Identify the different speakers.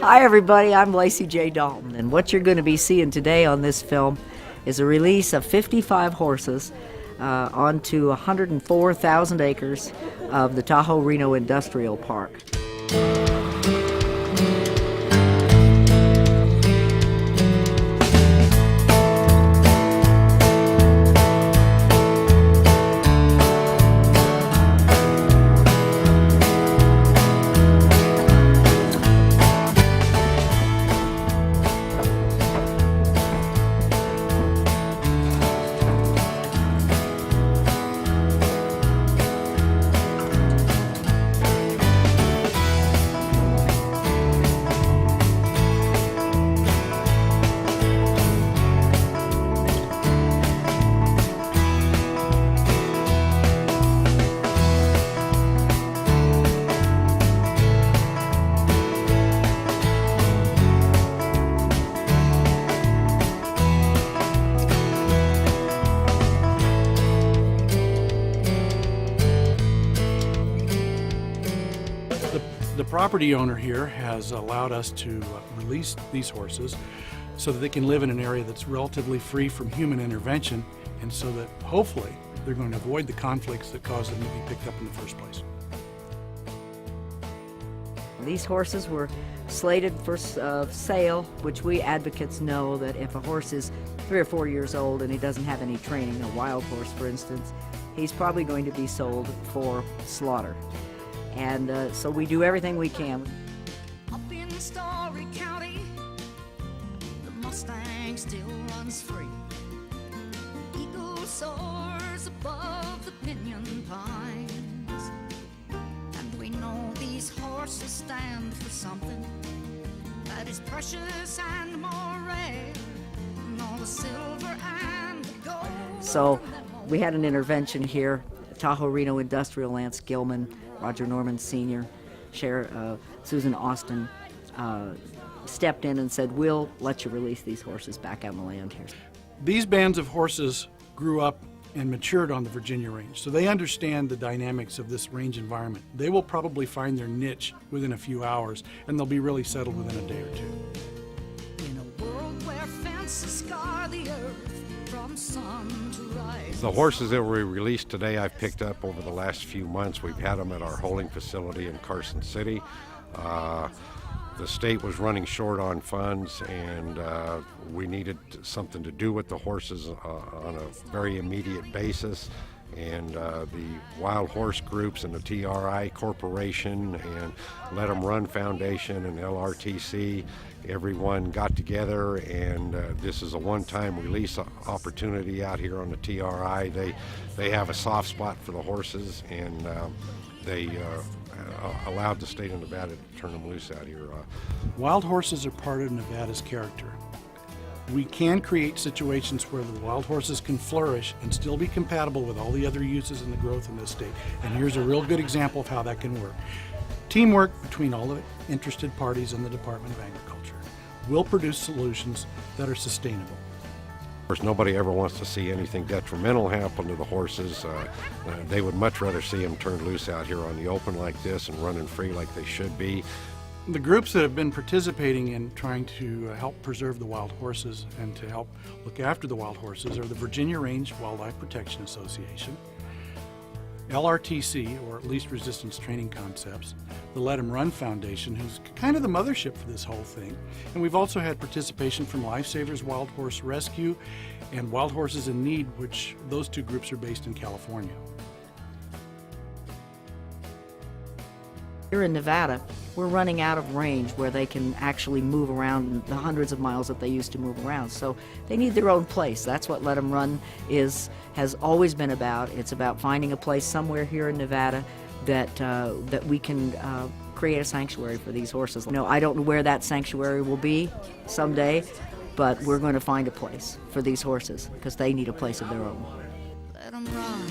Speaker 1: Hi everybody, I'm Lacey J. Dalton, and what you're going to be seeing today on this film is a release of 55 horses onto 104,000 acres of the Tahoe Reno Industrial Park.
Speaker 2: The property owner here has allowed us to release these horses so that they can live in an area that's relatively free from human intervention, and so that hopefully they're going to avoid the conflicts that caused them to be picked up in the first place.
Speaker 1: These horses were slated for sale, which we advocates know that if a horse is 3 or 4 years old and he doesn't have any training, a wild horse for instance, he's probably going to be sold for slaughter. And so we do everything we can.
Speaker 3: Up in Story County, the Mustang still runs free. Eagle soars above the pinyon pines, and we know these horses stand for something that is precious and more rare than all the silver and the gold.
Speaker 1: So we had an intervention here. Tahoe Reno Industrial, Lance Gilman, Roger Norman Sr., Susan Austin stepped in and said, we'll let you release these horses back on the land here.
Speaker 2: These bands of horses grew up and matured on the Virginia range, so they understand the dynamics of this range environment. They will probably find their niche within a few hours, and they'll be really settled within a day or two.
Speaker 3: In a world where fences scar the earth from sun to rise.
Speaker 4: The horses that were released today I've picked up over the last few months. We've had them at our holding facility in Carson City. The state was running short on funds, and we needed something to do with the horses on a very immediate basis. And the Wild Horse Groups and the TRI Corporation and Let 'em Run Foundation and LRTC, everyone got together, and this is a one-time release opportunity out here on the TRI. They have a soft spot for the horses, and they allowed the state of Nevada to turn them loose out here.
Speaker 2: Wild horses are part of Nevada's character. We can create situations where the wild horses can flourish and still be compatible with all the other uses and the growth in this state. And here's a real good example of how that can work. Teamwork between all the interested parties in the Department of Agriculture will produce solutions that are sustainable.
Speaker 4: Of course, nobody ever wants to see anything detrimental happen to the horses. They would much rather see them turned loose out here on the open like this and running free like they should be.
Speaker 2: The groups that have been participating in trying to help preserve the wild horses and to help look after the wild horses are the Virginia Range Wildlife Protection Association, LRTC, or Least Resistance Training Concepts, the Let 'em Run Foundation, who's kind of the mothership for this whole thing, and we've also had participation from Lifesavers Wild Horse Rescue and Wild Horses in Need, which those two groups are based in California.
Speaker 1: Here in Nevada, we're running out of range where they can actually move around the hundreds of miles that they used to move around. So they need their own place. That's what Let 'em Run has always been about. It's about finding a place somewhere here in Nevada that we can create a sanctuary for these horses. You know, I don't know where that sanctuary will be someday, but we're going to find a place for these horses because they need a place of their own.
Speaker 3: Let 'em run.